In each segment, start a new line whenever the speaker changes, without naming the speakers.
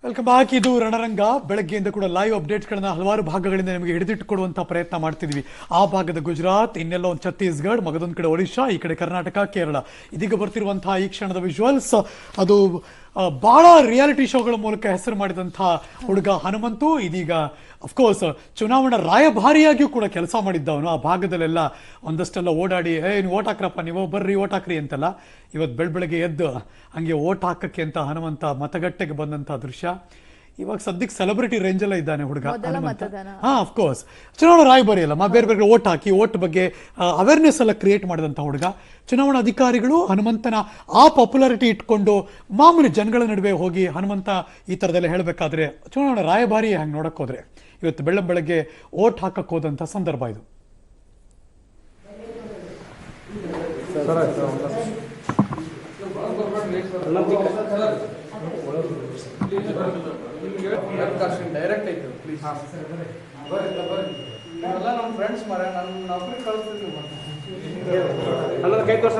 Welcome back. ಇದು ರಣರಂಗ. ಬೆಳಗ್ಗೆಯಿಂದ ಕೂಡ ಲೈವ್ ಅಪ್ಡೇಟ್ಸ್ಗಳನ್ನ ಹಲವಾರು ಭಾಗಗಳಿಂದ ನಿಮಗೆ ಹಿಡಿದಿಟ್ಟುಕೊಡುವಂಥ ಪ್ರಯತ್ನ ಮಾಡ್ತಿದ್ವಿ. ಆ ಭಾಗದ ಗುಜರಾತ್, ಇನ್ನೆಲ್ಲ ಒಂದು ಛತ್ತೀಸ್ಗಢ, ಮಗದೊಂದು ಕಡೆ ಒಡಿಶಾ, ಈ ಕಡೆ ಕರ್ನಾಟಕ, ಕೇರಳ. ಇದೀಗ ಬರ್ತಿರುವಂತಹ ಈ ಕ್ಷಣದ ವಿಜುವಲ್ಸ್ ಅದು ಬಹಳ ರಿಯಾಲಿಟಿ ಶೋಗಳ ಮೂಲಕ ಹೆಸರು ಮಾಡಿದಂಥ ಹುಡುಗ ಹನುಮಂತು ಇದೀಗ ಅಫ್ಕೋರ್ಸ್ ಚುನಾವಣಾ ರಾಯಭಾರಿಯಾಗಿಯೂ ಕೂಡ ಕೆಲಸ ಮಾಡಿದ್ದವನು. ಆ ಭಾಗದಲ್ಲೆಲ್ಲ ಒಂದಷ್ಟೆಲ್ಲ ಓಡಾಡಿ ನೀವು ಓಟ್ ಹಾಕ್ರಪ್ಪ, ನೀವು ಬರ್ರಿ ಓಟ್ ಹಾಕ್ರಿ ಅಂತೆಲ್ಲ. ಇವತ್ತು ಬೆಳಗ್ಗೆ ಎದ್ದು ಹಂಗೆ ಓಟ್ ಹಾಕಕ್ಕೆ ಅಂತ ಹನುಮಂತ ಮತಗಟ್ಟೆಗೆ ಬಂದಂಥ ದೃಶ್ಯ. ಇವಾಗ ಸದ್ಯಕ್ಕೆ ಸೆಲೆಬ್ರಿಟಿ ರೇಂಜಲ್ಲ ಇದ್ದಾನೆ ಹುಡುಗ ಹನುಮಂತ. ಅಫ್ಕೋರ್ಸ್ ಚುನಾವಣಾ ರಾಯಭಾರಿ ಅಲ್ಲ, ಬೇರೆ ಬೇರೆ ಓಟ್ ಹಾಕಿ ಓಟ್ ಬಗ್ಗೆ ಅವೇರ್ನೆಸ್ ಎಲ್ಲ ಕ್ರಿಯೇಟ್ ಮಾಡಿದಂಥ ಹುಡುಗ. ಚುನಾವಣಾ ಅಧಿಕಾರಿಗಳು ಹನುಮಂತನ ಆ ಪಾಪ್ಯುಲಾರಿಟಿ ಇಟ್ಕೊಂಡು ಮಾಮೂಲಿ ಜನಗಳ ನಡುವೆ ಹೋಗಿ ಹನುಮಂತ ಈ ಥರದೆಲ್ಲ ಹೇಳಬೇಕಾದ್ರೆ ಚುನಾವಣಾ ರಾಯಭಾರಿ ಹಂಗೆ ನೋಡಕ್ ಹೋದ್ರೆ ಇವತ್ತು ಬೆಳಗ್ಗೆ ಓಟ್ ಹಾಕಕ್ಕೆ ಹೋದಂಥ ಸಂದರ್ಭ ಇದು.
ಡೈರೆಕ್ಟ್ ಐತೆ ಪ್ಲೀಸ್. ಎಲ್ಲ ನಮ್ಮ ಫ್ರೆಂಡ್ಸ್ ಮರ ನನ್ನ ನೌಕರಿ ಕಳಿಸ್ತೀವಿ. ಕೈ ತೋರ್ಸ.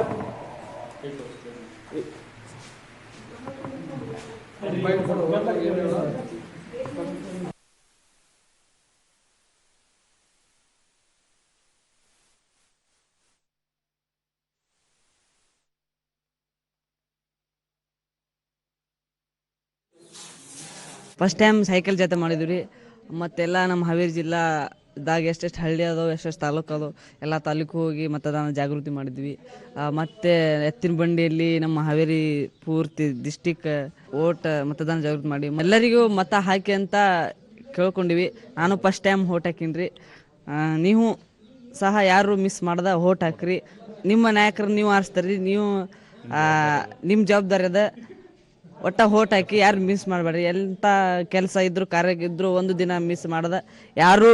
ಫಸ್ಟ್ ಟೈಮ್ ಸೈಕಲ್ ಜೊತೆ ಮಾಡಿದ್ವಿ ರೀ. ಮತ್ತೆಲ್ಲ ನಮ್ಮ ಹಾವೇರಿ ಜಿಲ್ಲಾದಾಗ ಎಷ್ಟೆಷ್ಟು ಹಳ್ಳಿ ಅದಾವೆ, ಎಷ್ಟೆಷ್ಟು ತಾಲೂಕು ಅದಾವೆ, ಎಲ್ಲ ತಾಲೂಕು ಹೋಗಿ ಮತದಾನ ಜಾಗೃತಿ ಮಾಡಿದ್ವಿ. ಮತ್ತು ಎತ್ತಿನ ಬಂಡಿಯಲ್ಲಿ ನಮ್ಮ ಹಾವೇರಿ ಪೂರ್ತಿ ಡಿಸ್ಟಿಕ್ ಮತದಾನ ಜಾಗೃತಿ ಮಾಡಿ ಎಲ್ಲರಿಗೂ ಮತ ಹಾಕಿ ಅಂತ ಕೇಳ್ಕೊಂಡಿವಿ. ನಾನು ಫಸ್ಟ್ ಟೈಮ್ ಓಟ್ ಹಾಕೀನಿ ರೀ. ನೀವು ಸಹ ಯಾರು ಮಿಸ್ ಮಾಡ್ದೆ ಓಟ್ ಹಾಕ್ರಿ. ನಿಮ್ಮ ನಾಯಕರು ನೀವು ಆರಿಸ್ತಾರ್ರಿ. ನೀವು ನಿಮ್ಮ ಜವಾಬ್ದಾರಿ ಅದ. ಒಟ್ಟ ಓಟ್ ಹಾಕಿ ಯಾರು ಮಿಸ್ ಮಾಡಬೇಡ್ರಿ. ಎಂಥ ಕೆಲಸ ಇದ್ರು ಕಾರ್ಯ ಇದ್ರು ಒಂದು ದಿನ ಮಿಸ್ ಮಾಡ್ದೆ ಯಾರು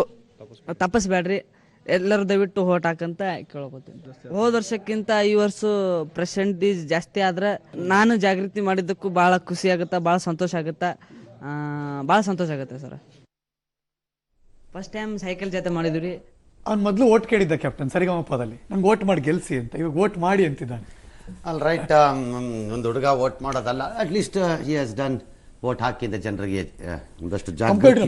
ತಪ್ಪಿಸ್ಬೇಡ್ರಿ. ಎಲ್ಲರೂ ದಯವಿಟ್ಟು ಓಟ್ ಹಾಕಂತ ಕೇಳ್ಕೊತೀನಿ. ಹೋದ ವರ್ಷಕ್ಕಿಂತ ಈ ವರ್ಷ ಪರ್ಸೆಂಟೇಜ್ ಜಾಸ್ತಿ ಆದ್ರೆ ನಾನು ಜಾಗೃತಿ ಮಾಡಿದ್ದಕ್ಕೂ ಭಾಳ ಖುಷಿ ಆಗುತ್ತೆ, ಭಾಳ ಸಂತೋಷ ಆಗುತ್ತೆ, ಭಾಳ ಸಂತೋಷ ಆಗುತ್ತೆ ಸರ್. ಫಸ್ಟ್ ಟೈಮ್ ಸೈಕಲ್ ಜೊತೆ ಮಾಡಿದ್ವಿ ರೀ.
ಅವ್ನು ಮೊದಲು ಓಟ್ ಕೇಳಿದ್ದ ಕ್ಯಾಪ್ಟನ್ ಸರಿಗಮಪದಲ್ಲಿ, ನಂಗೆ ಓಟ್ ಮಾಡಿ ಗೆಲ್ಸಿ ಅಂತ. ಇವಾಗ ಓಟ್ ಮಾಡಿ ಅಂತಿದ್ದಾನೆ.
ಅಲ್ ರೈಟ್, ಒಂದು ಹುಡುಗ ವೋಟ್ ಮಾಡೋದಲ್ಲ, at least he has done. Vote ಹಾಕಿದ ಜನರಿಗೆ ಒಂದಷ್ಟು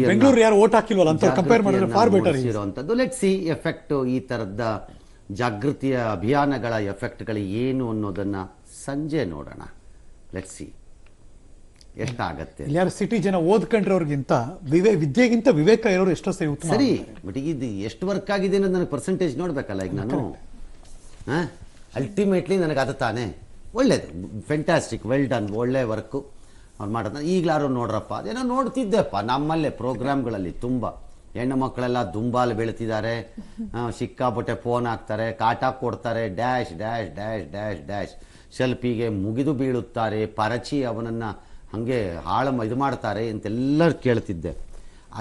ಬೆಂಗಳೂರು ಯಾರು ಓಟ್ ಹಾಕಿಲ್ವಲ್ಲ ಅಂತ ಕಂಪೇರ್ ಮಾಡಿದ್ರೆ ಫಾರ್ ಬೆಟರ್
ಇರುವಂಥದ್ದು. ಲೆಟ್ ಸಿ ಎಫೆಕ್ಟ್, ಈ ಥರದ ಜಾಗೃತಿಯ ಅಭಿಯಾನಗಳ ಎಫೆಕ್ಟ್ಗಳು ಏನು ಅನ್ನೋದನ್ನ ಸಂಜೆ ನೋಡೋಣ. ಲೆಟ್ ಸಿ ಎಷ್ಟಾಗತ್ತೆ.
ಯಾರು ಸಿಟಿ ಜನ ಓದ್ಕೊಂಡ್ರವ್ರಿಗಿಂತ ವಿದ್ಯೆಗಿಂತ ವಿವೇಕ ಇರೋರು ಎಷ್ಟೋ
ಸರಿ. ಬಟ್ ಇದು ಎಷ್ಟು ವರ್ಕ್ ಆಗಿದೆ ಅನ್ನೋದು ನನಗೆ ಪರ್ಸೆಂಟೇಜ್ ನೋಡ್ಬೇಕಲ್ಲ. ಈಗ ನಾನು ಅಲ್ಟಿಮೇಟ್ಲಿ ನನಗೆ ಅದು ತಾನೇ ಒಳ್ಳೇದು, ಫೆಂಟಾಸ್ಟಿಕ್, ವೆಲ್ ಡನ್, ಒಳ್ಳೆ ವರ್ಕು ಅವ್ರು ಮಾಡೋದು. ಈಗಲಾರು ನೋಡ್ರಪ್ಪ, ಅದೇನೋ ನೋಡ್ತಿದ್ದೆಪ್ಪ ನಮ್ಮಲ್ಲೇ ಪ್ರೋಗ್ರಾಮ್ಗಳಲ್ಲಿ ತುಂಬ ಹೆಣ್ಣು ಮಕ್ಕಳೆಲ್ಲ ದುಂಬಾಲು ಬೀಳ್ತಿದ್ದಾರೆ, ಸಿಕ್ಕಾಪಟ್ಟೆ ಫೋನ್ ಹಾಕ್ತಾರೆ, ಕಾಟ ಕೊಡ್ತಾರೆ, dash dash dash dash dash, ಸೆಲ್ಫಿಗೆ ಮುಗಿದು ಬೀಳುತ್ತಾರೆ, ಪರಚಿ ಅವನನ್ನು ಹಾಗೆ ಇದು ಮಾಡ್ತಾರೆ ಅಂತೆಲ್ಲರೂ ಕೇಳ್ತಿದ್ದೆ.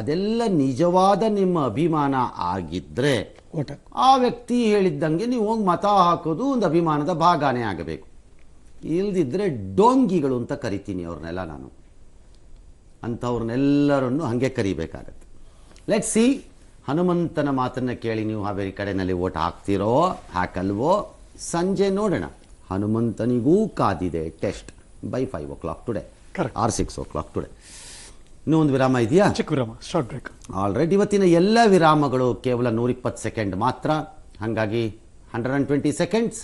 ಅದೆಲ್ಲ ನಿಜವಾದ ನಿಮ್ಮ ಅಭಿಮಾನ ಆಗಿದ್ದರೆ ಆ ವ್ಯಕ್ತಿ ಹೇಳಿದ್ದಂಗೆ ನೀವು ಹೋಗಿ ಮತ ಹಾಕೋದು ಒಂದು ಅಭಿಮಾನದ ಭಾಗನೇ ಆಗಬೇಕು. ಇಲ್ದಿದ್ರೆ ಡೋಂಗಿಗಳು ಅಂತ ಕರಿತೀನಿ ಅವ್ರನ್ನೆಲ್ಲ ನಾನು. ಅಂಥವ್ರನ್ನೆಲ್ಲರನ್ನು ಹಾಗೆ ಕರಿಬೇಕಾಗತ್ತೆ. ಲೆಟ್ ಸಿ, ಹನುಮಂತನ ಮಾತನ್ನು ಕೇಳಿ ನೀವು ಹಾವೇರಿ ಕಡೆಯಲ್ಲಿ ಓಟ್ ಹಾಕ್ತಿರೋ ಹಾಕಲ್ವೋ ಸಂಜೆ ನೋಡೋಣ. ಹನುಮಂತನಿಗೂ ಕಾದಿದೆ test by 5 o'clock today or 6 o'clock today. ಇನ್ನೂ ಒಂದು ವಿರಾಮ ಇದೆಯಾ?
ಚಿಕ್ಕ ವಿರಾಮ, ಶಾರ್ಟ್ ಬ್ರೇಕ್.
All right. ಇವತ್ತಿನ ಎಲ್ಲ ವಿರಾಮಗಳು ಕೇವಲ 120 ಸೆಕೆಂಡ್ ಮಾತ್ರ, ಹಾಗಾಗಿ 120 seconds